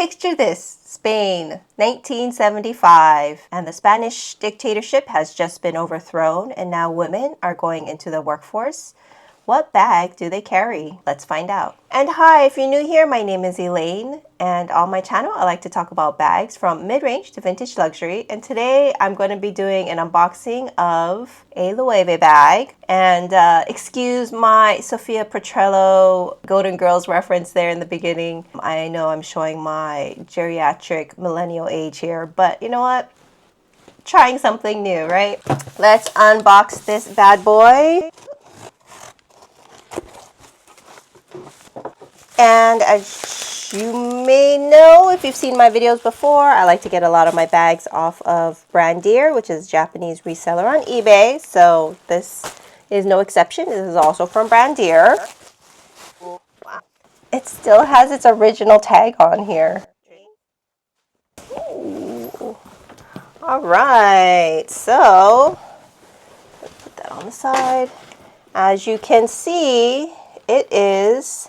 picture this, Spain, 1975, and the Spanish dictatorship has just been overthrown, and now women are going into the workforce. What bag do they carry? Let's find out. And hi, if you're new here, my name is Elaine, and on my channel, I like to talk about bags from mid-range to vintage luxury. And today, I'm going to be doing an unboxing of a Loewe bag. And excuse my Sophia Petrello Golden Girls reference there in the beginning. I know I'm showing my geriatric millennial age here, but you know what? Trying something new, right? Let's unbox this bad boy. And as you may know, if you've seen my videos before, I like to get a lot of my bags off of Brandier, which is a Japanese reseller on eBay. So this is no exception. This is also from Brandier. It still has its original tag on here. Ooh. All right, so put that on the side. As you can see, it is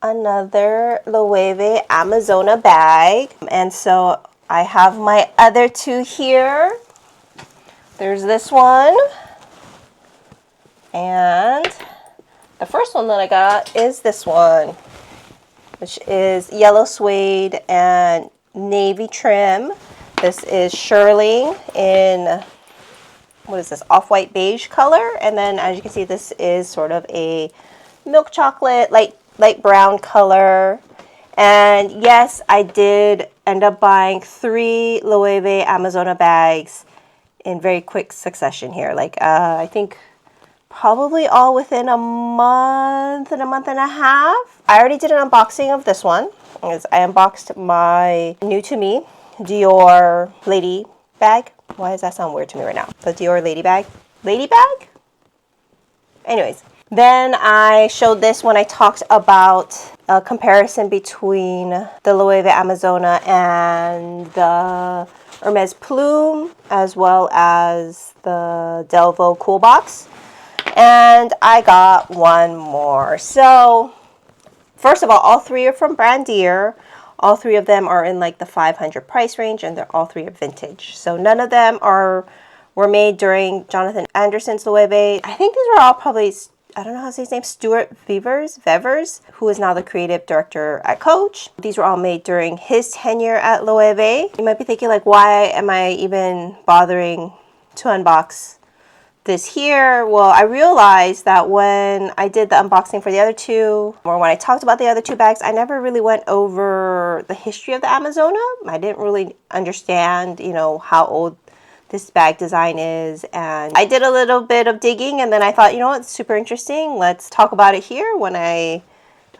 another Loewe Amazona bag. And so I have my other two here. There's this one. And the first one that I got is this one, which is yellow suede and navy trim. This is shearling in, what is this, off-white beige color. And then as you can see, this is sort of a milk chocolate, light brown color. And yes, I did end up buying 3 Loewe Amazona bags in very quick succession here. Like I think probably all within a month and a half. I already did an unboxing of this one. I unboxed my new to me Dior lady bag. Why does that sound weird to me right now? The Dior lady bag? Lady bag? Anyways. Then I showed this when I talked about a comparison between the Loewe Amazona and the Hermes Plume, as well as the Delvaux Cool Box. And I got one more. So, first of all 3 are from Brandier. All 3 of them are in like the 500 price range, and they're all 3 are vintage. So none of them were made during Jonathan Anderson's Loewe. I think these were all probably, I don't know how to say his name, Stuart Vevers, who is now the creative director at Coach. These were all made during his tenure at Loewe. You might be thinking like, why am I even bothering to unbox this here? Well, I realized that when I did the unboxing for the other 2, or when I talked about the other 2 bags, I never really went over the history of the Amazona. I didn't really understand, you know, how old this bag design is, and I did a little bit of digging, and then I thought, you know what, it's super interesting. Let's talk about it here when I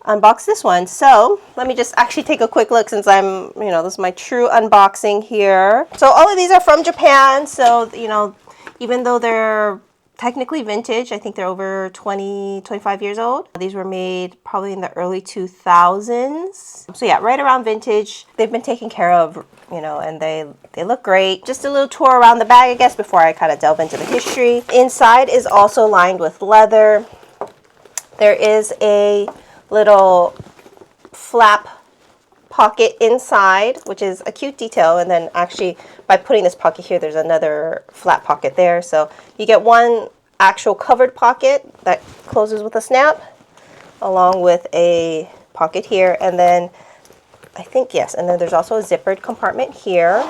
unbox this one. So let me just actually take a quick look, since I'm, you know, this is my true unboxing here. So all of these are from Japan. So, you know, even though they're technically vintage, I think they're over 25 years old. These were made probably in the early 2000s. So yeah, right around vintage. They've been taken care of, you know, and they look great. Just a little tour around the bag, I guess, before I kind of delve into the history. Inside is also lined with leather. There is a little flap pocket inside, which is a cute detail. And then actually by putting this pocket here, there's another flat pocket there. So you get one actual covered pocket that closes with a snap, along with a pocket here. And then I think, yes, and then there's also a zippered compartment here,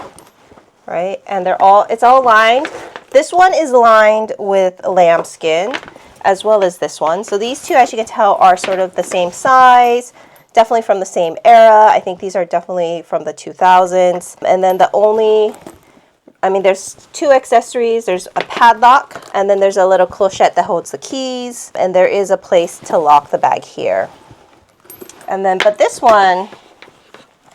right? And it's all lined. This one is lined with lambskin, as well as this one. So these 2, as you can tell, are sort of the same size. Definitely from the same era. I think these are definitely from the 2000s. And then there's 2 accessories. There's a padlock, and then there's a little clochette that holds the keys. And there is a place to lock the bag here. And then, but this one,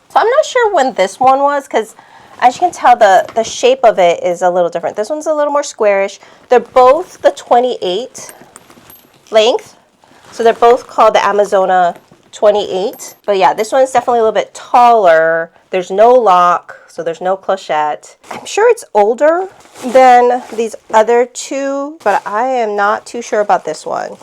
so I'm not sure when this one was, because as you can tell, the shape of it is a little different. This one's a little more squarish. They're both the 28 length. So they're both called the Amazona 28. But yeah, this one's definitely a little bit taller. There's no lock, so there's no clochette. I'm sure it's older than these other 2, but I am not too sure about this one.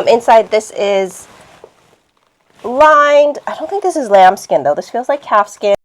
Inside this is lined. I don't think this is lambskin though. This feels like calfskin.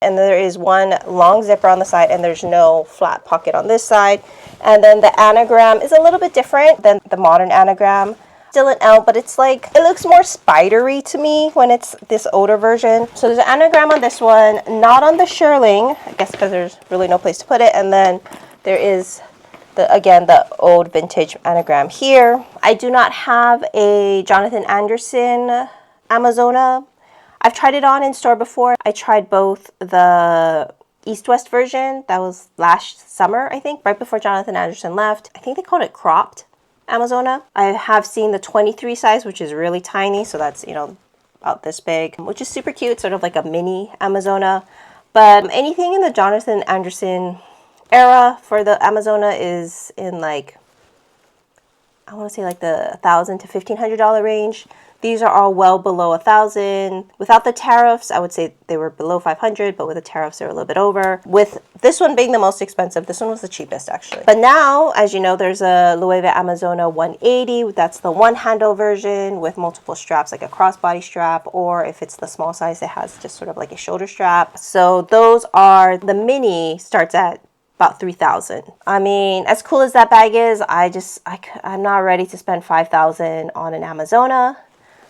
And there is one long zipper on the side, and there's no flat pocket on this side. And then the anagram is a little bit different than the modern anagram. Still an L, but it's like, it looks more spidery to me when it's this older version. So there's an anagram on this one, not on the shearling, I guess because there's really no place to put it. And then there is, again, the old vintage anagram here. I do not have a Jonathan Anderson Amazona. I've tried it on in store before. I tried both the East-West version. That was last summer, I think, right before Jonathan Anderson left. I think they called it cropped Amazona. I have seen the 23 size, which is really tiny. So that's, you know, about this big, which is super cute, sort of like a mini Amazona. But anything in the Jonathan Anderson era for the Amazona is in like, I want to say like the $1,000 to $1,500 range. These are all well below $1,000. Without the tariffs, I would say they were below $500, but with the tariffs, they're a little bit over. With this one being the most expensive, this one was the cheapest actually. But now, as you know, there's a Loewe Amazona 180. That's the one handle version with multiple straps, like a crossbody strap, or if it's the small size, it has just sort of like a shoulder strap. So those are, the mini starts at about $3,000. I mean, as cool as that bag is, I'm not ready to spend $5,000 on an Amazona.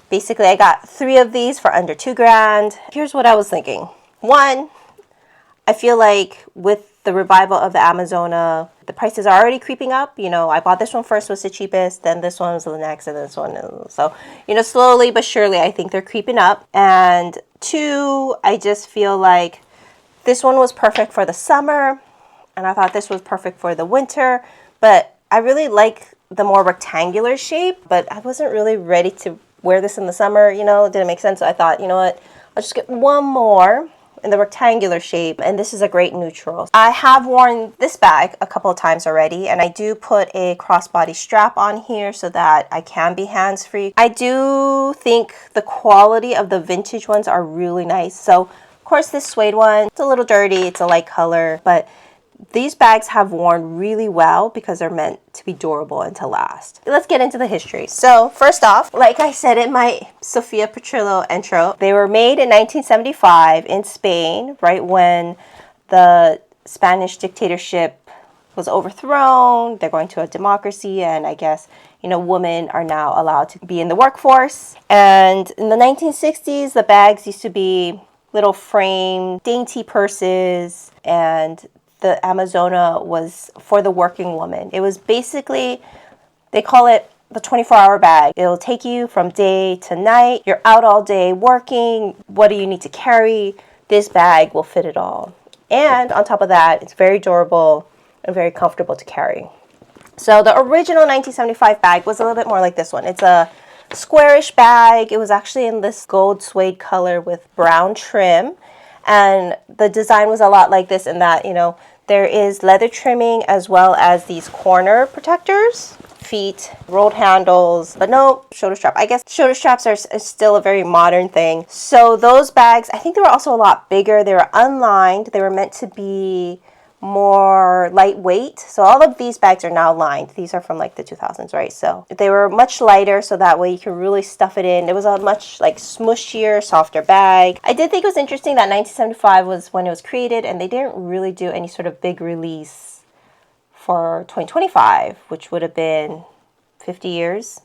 Basically, I got 3 of these for under $2,000. Here's what I was thinking. One, I feel like with the revival of the Amazona, the prices are already creeping up. You know, I bought this one first, was the cheapest, then this one was the next, and this one. So, you know, slowly but surely, I think they're creeping up. And 2, I just feel like this one was perfect for the summer, and I thought this was perfect for the winter. But I really like the more rectangular shape, but I wasn't really ready to wear this in the summer, you know, it didn't make sense. So I thought, you know what, I'll just get one more in the rectangular shape, and this is a great neutral. I have worn this bag a couple of times already, and I do put a crossbody strap on here so that I can be hands-free. I do think the quality of the vintage ones are really nice. So, of course, this suede one, it's a little dirty, it's a light color, but these bags have worn really well because they're meant to be durable and to last. Let's get into the history. So first off, like I said in my Sofia Petrillo intro, they were made in 1975 in Spain, right when the Spanish dictatorship was overthrown. They're going to a democracy, and I guess, you know, women are now allowed to be in the workforce. And in the 1960s, the bags used to be little frame, dainty purses, and the Amazona was for the working woman. It was basically, they call it the 24-hour bag. It'll take you from day to night. You're out all day working. What do you need to carry? This bag will fit it all. And on top of that, it's very durable and very comfortable to carry. So the original 1975 bag was a little bit more like this one. It's a squarish bag. It was actually in this gold suede color with brown trim. And the design was a lot like this in that, you know, there is leather trimming as well as these corner protectors, feet, rolled handles, but no shoulder strap. I guess shoulder straps are still a very modern thing. So those bags, I think they were also a lot bigger. They were unlined. They were meant to be more lightweight. So all of these bags are now lined. These are from like the 2000s, right? So they were much lighter, so that way you can really stuff it in. It was a much like smushier, softer bag. I did think it was interesting that 1975 was when it was created, and they didn't really do any sort of big release for 2025, which would have been 50 years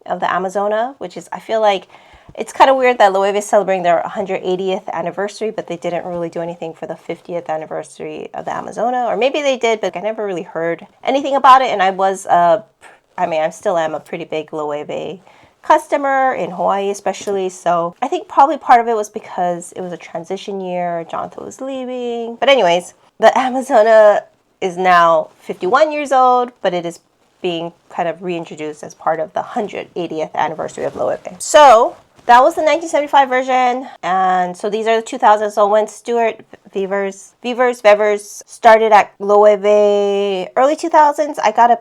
of the Amazona, which is, I feel like, it's kind of weird that Loewe is celebrating their 180th anniversary, but they didn't really do anything for the 50th anniversary of the Amazona. Or maybe they did, but I never really heard anything about it. And I still am a pretty big Loewe customer in Hawaii especially. So I think probably part of it was because it was a transition year. Jonathan was leaving. But anyways, the Amazona is now 51 years old, but it is being kind of reintroduced as part of the 180th anniversary of Loewe. So that was the 1975 version, and so these are the 2000s. So when Stuart Vevers started at Loewe early 2000s, I gotta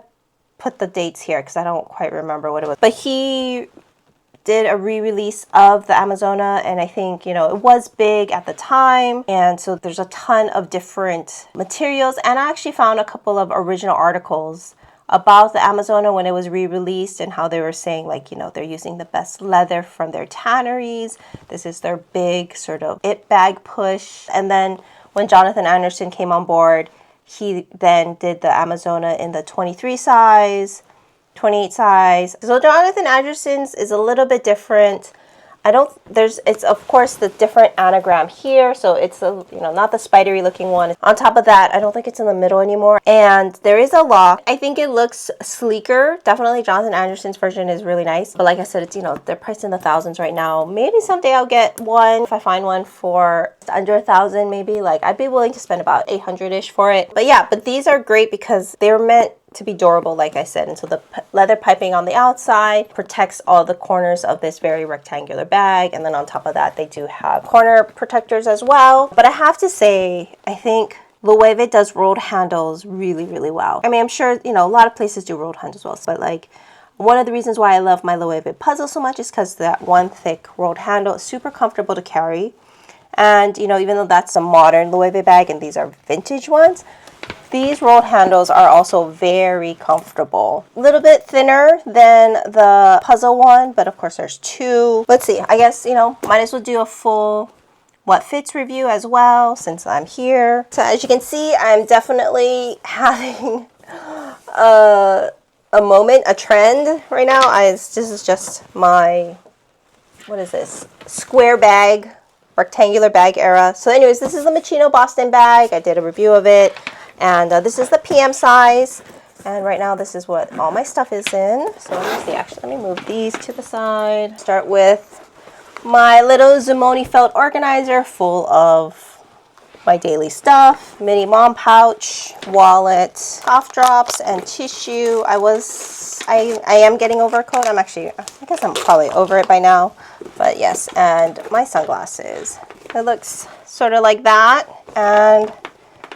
put the dates here because I don't quite remember what it was. But he did a re-release of the Amazona, and I think, you know, it was big at the time, and so there's a ton of different materials, and I actually found a couple of original articles about the Amazona when it was re-released and how they were saying, like, you know, they're using the best leather from their tanneries. This is their big sort of it bag push. And then when Jonathan Anderson came on board, he then did the Amazona in the 23 size, 28 size. So Jonathan Anderson's is a little bit different. It's of course the different anagram here, so it's not the spidery looking one. On top of that, I don't think it's in the middle anymore, and there is a lock. I think it looks sleeker. Definitely Jonathan Anderson's version is really nice, but like I said, it's, you know, they're priced in the thousands right now. Maybe someday I'll get one if I find one for under 1,000, maybe. Like, I'd be willing to spend about 800-ish for it. But yeah, but these are great because they're meant to be durable, like I said, and so the leather piping on the outside protects all the corners of this very rectangular bag, and then on top of that they do have corner protectors as well. But I have to say, I think Loewe does rolled handles really, really well. I mean, I'm sure, you know, a lot of places do rolled handles well, but like, one of the reasons why I love my Loewe puzzle so much is because that one thick rolled handle is super comfortable to carry. And, you know, even though that's a modern Loewe bag and these are vintage ones, these rolled handles are also very comfortable. A little bit thinner than the puzzle one, but of course there's two. Let's see, I guess, you know, might as well do a full what fits review as well since I'm here. So as you can see, I'm definitely having a moment, a trend right now. This is just my, what is this? Square bag, rectangular bag era. So anyways, this is the Machino Boston bag. I did a review of it. And this is the PM size, and right now this is what all my stuff is in. So let me see, actually let me move these to the side. Start with my little Zimoni felt organizer full of my daily stuff. Mini mom pouch, wallet, cough drops, and tissue. I am getting over a cold. I guess I'm probably over it by now, but yes, and my sunglasses. It looks sort of like that, and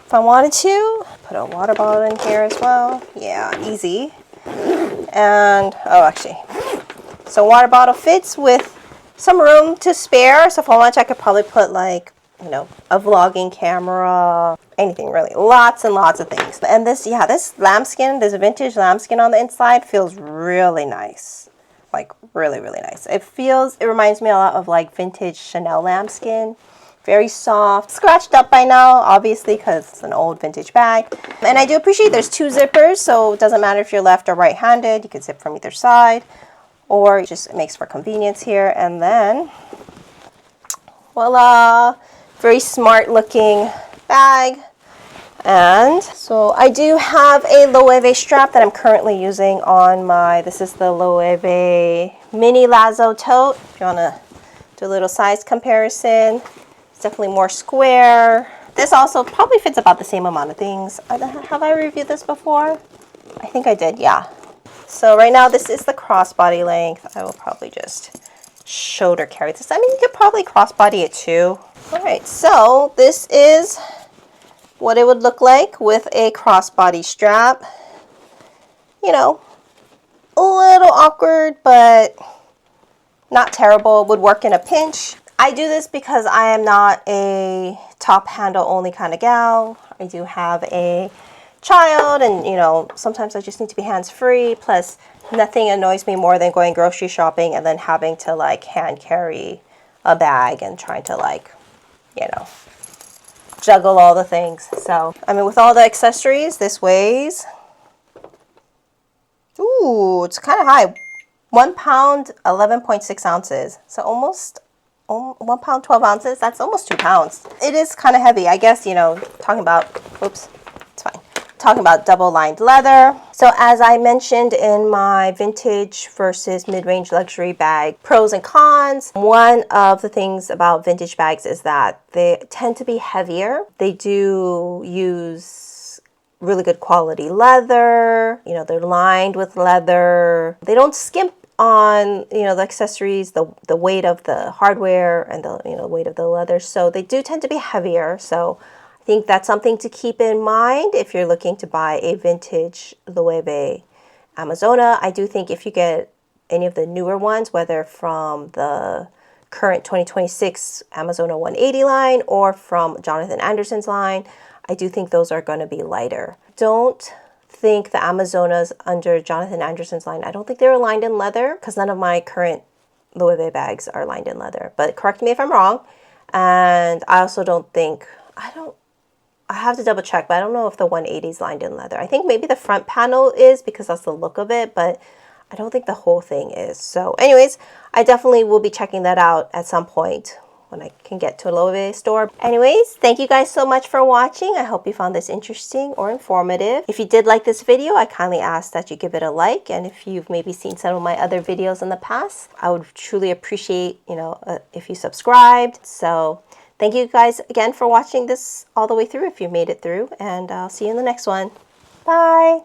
if I wanted to, put a water bottle in here as well. Yeah, easy. And, oh, actually, so water bottle fits with some room to spare. So if I wanted to, I could probably put, like, you know, a vlogging camera, anything really. Lots and lots of things. And this, yeah, this lambskin, this vintage lambskin on the inside feels really nice. Like, really, really nice. It reminds me a lot of, like, vintage Chanel lambskin. Very soft, scratched up by now, obviously, because it's an old vintage bag. And I do appreciate there's two zippers, so it doesn't matter if you're left or right-handed. You can zip from either side, or it just makes for convenience here. And then, voila, very smart-looking bag. And so I do have a Loewe strap that I'm currently using on my, this is the Loewe Mini Lazo tote. If you want to do a little size comparison. Definitely more square. This also probably fits about the same amount of things. Have I reviewed this before? I think I did, yeah. So right now this is the crossbody length. I will probably just shoulder carry this. I mean, you could probably crossbody it too. All right, so this is what it would look like with a crossbody strap. You know, a little awkward, but not terrible. Would work in a pinch. I do this because I am not a top handle only kind of gal. I do have a child, and you know, sometimes I just need to be hands-free. Plus, nothing annoys me more than going grocery shopping and then having to like hand carry a bag and trying to, like, you know, juggle all the things. So, I mean, with all the accessories, this weighs, ooh, it's kind of high. 1 pound, 11.6 ounces. So almost 1 pound, 12 ounces. That's almost 2 pounds. It is kind of heavy, I guess, you know, talking about, oops, it's fine. Talking about double-lined leather. So as I mentioned in my vintage versus mid-range luxury bag pros and cons, one of the things about vintage bags is that they tend to be heavier. They do use really good quality leather. You know, they're lined with leather. They don't skimp on, you know, the accessories, the weight of the hardware and the, you know, weight of the leather. So they do tend to be heavier. So I think that's something to keep in mind if you're looking to buy a vintage Loewe Amazona. I do think if you get any of the newer ones, whether from the current 2026 Amazona 180 line or from Jonathan Anderson's line, I do think those are going to be lighter. Don't think the Amazonas under Jonathan Anderson's line, I don't think they were lined in leather, because none of my current Loewe bags are lined in leather. But correct me if I'm wrong. And I also don't think, I have to double check, but I don't know if the 180 is lined in leather. I think maybe the front panel is because that's the look of it, but I don't think the whole thing is. So anyways, I definitely will be checking that out at some point when I can get to a Loewe store. Anyways, thank you guys so much for watching. I hope you found this interesting or informative. If you did like this video, I kindly ask that you give it a like. And if you've maybe seen some of my other videos in the past, I would truly appreciate, if you subscribed. So thank you guys again for watching this all the way through if you made it through. And I'll see you in the next one. Bye.